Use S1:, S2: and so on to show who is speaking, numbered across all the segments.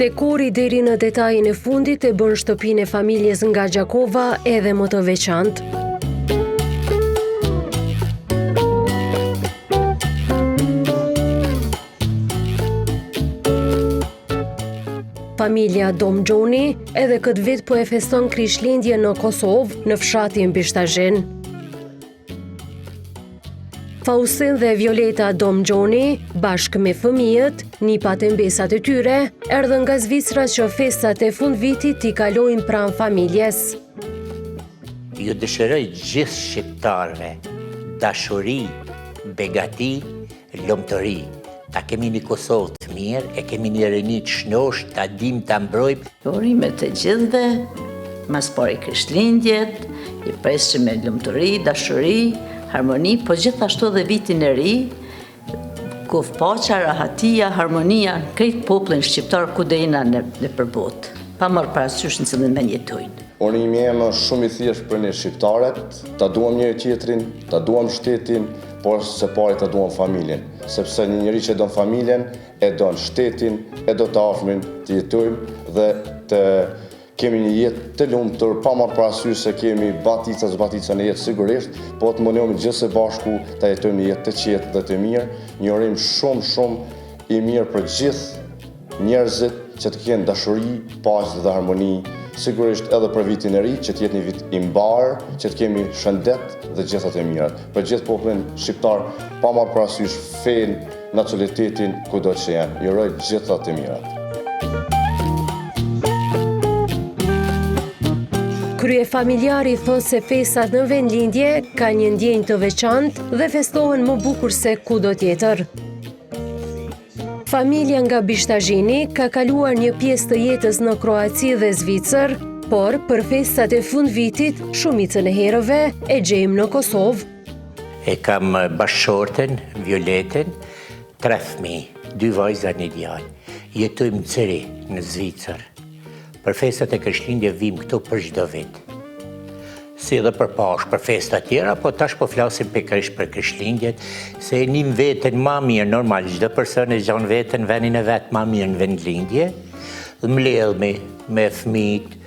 S1: Dekori deri në detajin e fundit e bën shtëpinë e familjes nga Gjakova edhe më të veçantë. Familja Domgjoni edhe këtë vit po e feston Krishtlindje në Kosovë, në fshatin Bishtazhin. Faustin dhe Violeta Domgjoni, bashkë me fëmijët, nipat e mbesat e tyre, erdhën nga Zvicra që festat e fundvitit t'i kalojnë pranë familjes.
S2: Ju dëshiroj gjithë shqiptarëve dashuri, begati, lumturi. Ta kemi një Kosovë të mirë, e kemi një rini të shnosh, ta dim ta mbrojmë.
S3: Urimet të gjithëve, mas pari Krishtlindjet, i presim me lumturi, dashuri, harmoni, po gjithashtu edhe vitin e ri, ku paqja, rahatia, harmonia, krejt popullin shqiptar ku do jena në përbot, pa marrë parasysh në cilën me jetojnë.
S4: Urimi im është shumë i thjeshtë për ne shqiptarët, ta duam njëri tjetrin, ta duam shtetin, por së pari ta duam familjen, sepse një njeri që don familjen, e don shtetin, e do të afërmin të jetojmë dhe të kemi një jetë të lumtur, pa marrë parasysh se kemi batica në jetë sigurisht, po të mundohemi gjithë së bashku ta jetojmë një jetë të qetë dhe të mirë, një urim shumë i mirë për gjithë njerëzit që të kenë dashuri, paqe dhe harmoni, sigurisht edhe për vitin e ri, që të jetë një vit i mbar, që të kemi shëndet dhe gjithat e mirat. Për gjithë popullin shqiptar, pa marrë parasysh fen, nacionalitetin, kudo që janë. Ju uroj gjithat e mirat.
S1: Krye familjari thot se festat në vendlindje ka një ndjenjë të veçantë dhe festohen më bukur se kudo tjetër. Familja nga Bishtazhini ka kaluar një pjesë të jetës në Kroaci dhe Zvicër, por për festat e fundvitit, shumicën e herëve e gjejmë në Kosovë.
S2: E kam bashkëshorten, Violetën, 3 fëmijë, 2 vajza, 1 djalë. Jetojmë në Ceri, në Zvicër. Për festat e Krishtlindje vim këtu për çdo vit. Si edhe për pash, për festa tjera, po tash po flasim pikërisht për Krishtlindjet, se e njim veten ma mirë, normal, çdo person e gjan veten venin e vet ma mirë në vendlindje, dhe mbledh me fëmijët,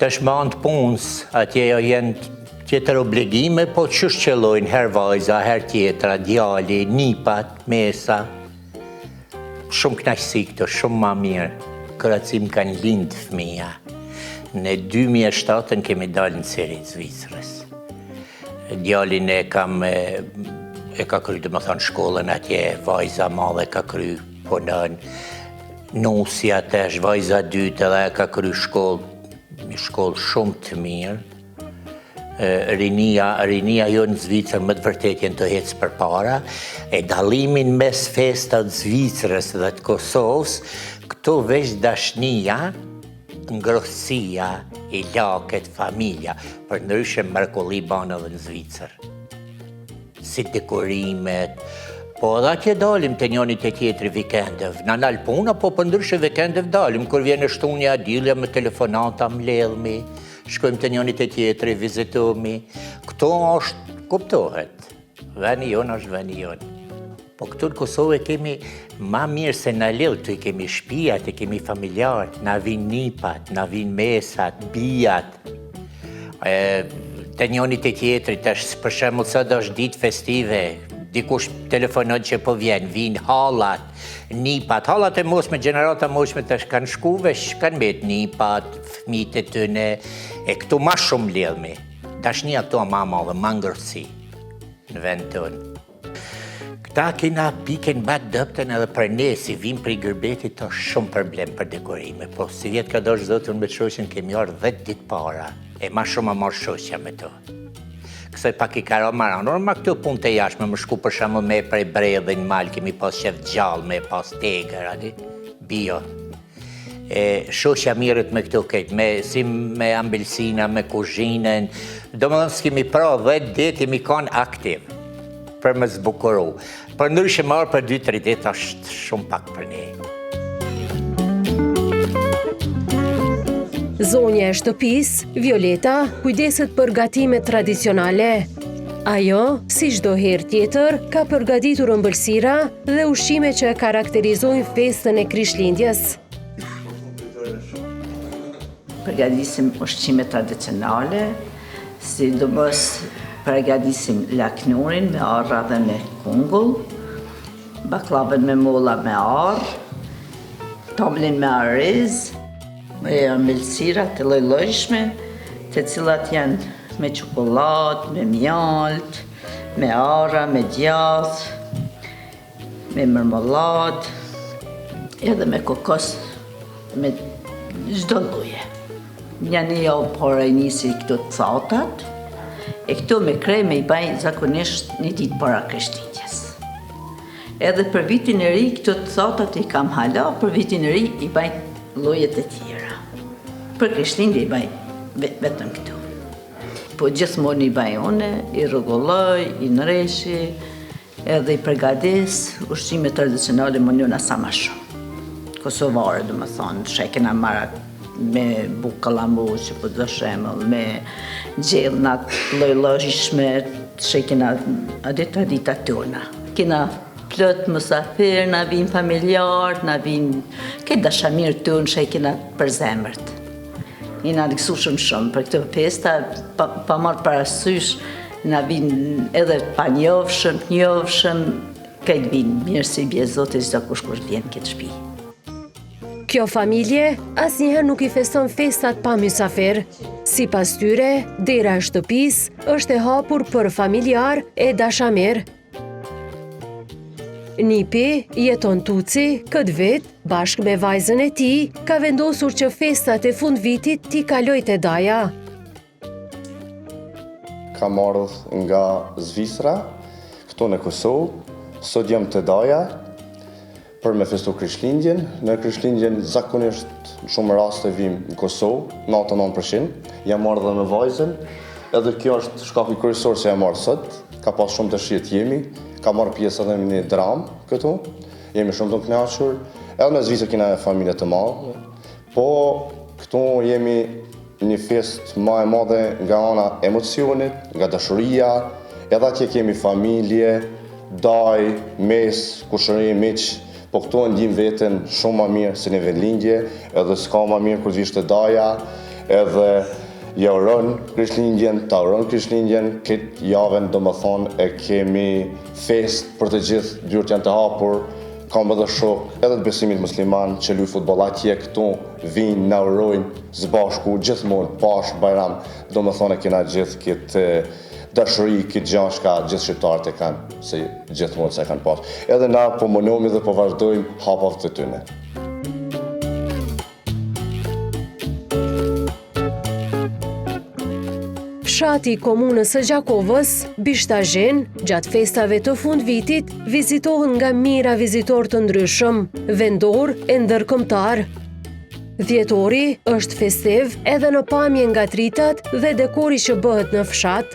S2: tash me anë të punës, atje janë tjetër obligime, po çështë qellojnë her vajza, her tjetra, djali, nipat, mesa. Shumë kënaqësi këto, shumë ma mirë. Këracim kanë lindë fëmija. Në 2007 kemi dalë në Ceri të Zvicrës. Djalin e ka kry, dhe më thonë, shkollën atje, vajza madhe ka kry punën, nusja tesh, vajza dytë edhe ka kry një shkollë shumë të mirë. Rinia jo në Zvicër më të vërtet jenë të hecë për para, e dalimin mes festat Zvicrës dhe të Kosovës, këto veç dashnia, ngrohtësia, i laket, familja, për ndryshe mrekulli banë edhe në Zvicër. Si dekorimet, po edhe atje dalim të njënit e tjetri vikendëv, në nalë puna, po për ndryshe vikendëv dalim, kur vjen e shtunja, dilja me telefonata, mledhmi, shkojmë të njënit e tjetri, vizitomi. Këto është, kuptohet, veni jonë është veni jonë. Po këtu në Kosovë kemi ma mirë se në lidhë, të kemi shtëpiat, kemi familjarët, na vinë nipat, na vinë mesat, bijat. Të njënit e tjetrit, për shembull sot është ditë festive, dikush telefonon që po vinë hallat, nipat. Hallat e mosme, gjenerata mosme tash kanë shkuve, kanë met nipat, fëmijët e tyne, e këtu ma shumë lidhmi. Dashnia këtu ma madhe, ma ngrohtësi në vend tonë. Këta kena piken batë dëpten edhe për ne, si vim për i gërbetit, është shumë problem për dekorime, po si vjetë ka dosh zotën me shoqen kemi orë 10 ditë para, e ma shumë a marë shoqja me to. Kësoj pak i karo maranor, ma këtu punë të jashme, më shku për shumë me prej brejë dhe në malë, kemi pas qef gjallë, me pas tegër, adi, bio. Shoqja mirët me këtu këtë, si me ambelsina, me kuzhinën, do më dhënë s'kemi pra 10 ditë, jemi kanë aktiv për më zbukuru. Për ndryshe marë për 2-3 ditë është shumë pak për ne.
S1: Zonja e shtëpisë, Violeta, kujdeset për gatimet tradicionale. Ajo, si çdo herë tjetër, ka përgatitur ëmbëlsira dhe ushqime që karakterizojnë festën e Krishtlindjes.
S3: përgatisim ushqime tradicionale, sidomos përgatisim laknurin me arra dhe me kungull, baklavën me molla me arë, tomlin me ariz, me ambelësira të lloj-llojshme, të cilat janë me çokoladë, me mjalt, me arra, me djath, me marmeladë, edhe me kokos, me çdo lloje. Janë jo por e nisi këto të thatat, e këto me kreme i bajnë zakonisht një ditë para Krishtlindjes. Edhe për vitin e ri, këto të thatat i kam hala, për vitin e ri i bajnë llojet e tjera. Për Krishtlindje i bajnë vetëm këto. Po gjithmonë i bajnë une, i rregulloj, i nreshi, edhe i përgatis ushqime tradicionale më njëna sa ma shumë. Kosovare, do më thonë, shekina marat me bukë kallamuqë, po të shemëll, me gjellnat lloj-llojshme, shekina adita tona. Kina plot musafir, na vinë familjar, na vinë këtë dashamir tonë shekina për zemërt. Jena rikësushëm shumë për këtë festa, pa marrë parasysh, na vinë edhe pa njofshëm, këtë vinë mirë si bje Zotit çdo kush vjen këtë shtëpi.
S1: Kjo familje asnjëherë nuk i feston festat pa mysafir. Sipas tyre, dera e shtëpisë është e hapur për familjar e dashamir. Nipi jeton Tuci këtë vit, bashkë me vajzën e tij, ka vendosur që festat e fund vitit t'i kaloj te daja.
S4: Kam ardhur nga Zvicra, këtu në Kosovë, sot jam te daja për me festu Krishtlindjen. Në Krishtlindjen zakonisht në shumë raste vim në Kosovë, 99%. Jam ardhur dhe me vajzën, edhe kjo është shkaku kryesor se jam ardhur sot. Ka pas shumë dëshirë të jemi, ka marrë pjesë edhe në një dramë këtu, jemi shumë të kënaqur, edhe në Zvicër kena familje të madhe, po këtu jemi një fest më e madhe nga ana emocionit, nga dashuria, edhe atje kemi familje, daj, mes, kushëri, miq, po këtu e ndjim veten shumë më mirë se në vendlindje, edhe s'ka më mirë kur vish te daja, edhe ja uron Krishtlindjen, ta uron Krishtlindjen, këtë javën do më thonë e kemi fest për të gjithë, dyert janë të hapur, kam edhe shok, edhe të besimit musliman që luaj futboll atje këtu, vinë, na urojnë zbashku, gjithmonë, pash, bajram, do më thonë e kena gjithë këtë dashuri, këtë gjashka, gjithë shqiptarët e kanë, se gjithmonë se kanë pas. Edhe na po munohemi dhe po vazhdojmë hapat të tyne.
S1: Fshati i komunës së Gjakovës, Bishtazhen, gjatë festave të fundvitit, vizitohen nga mijëra vizitorë të ndryshëm, vendor e ndërkombëtar. Dhjetori është festiv edhe në pamje nga tritat dhe dekori që bëhet në fshat,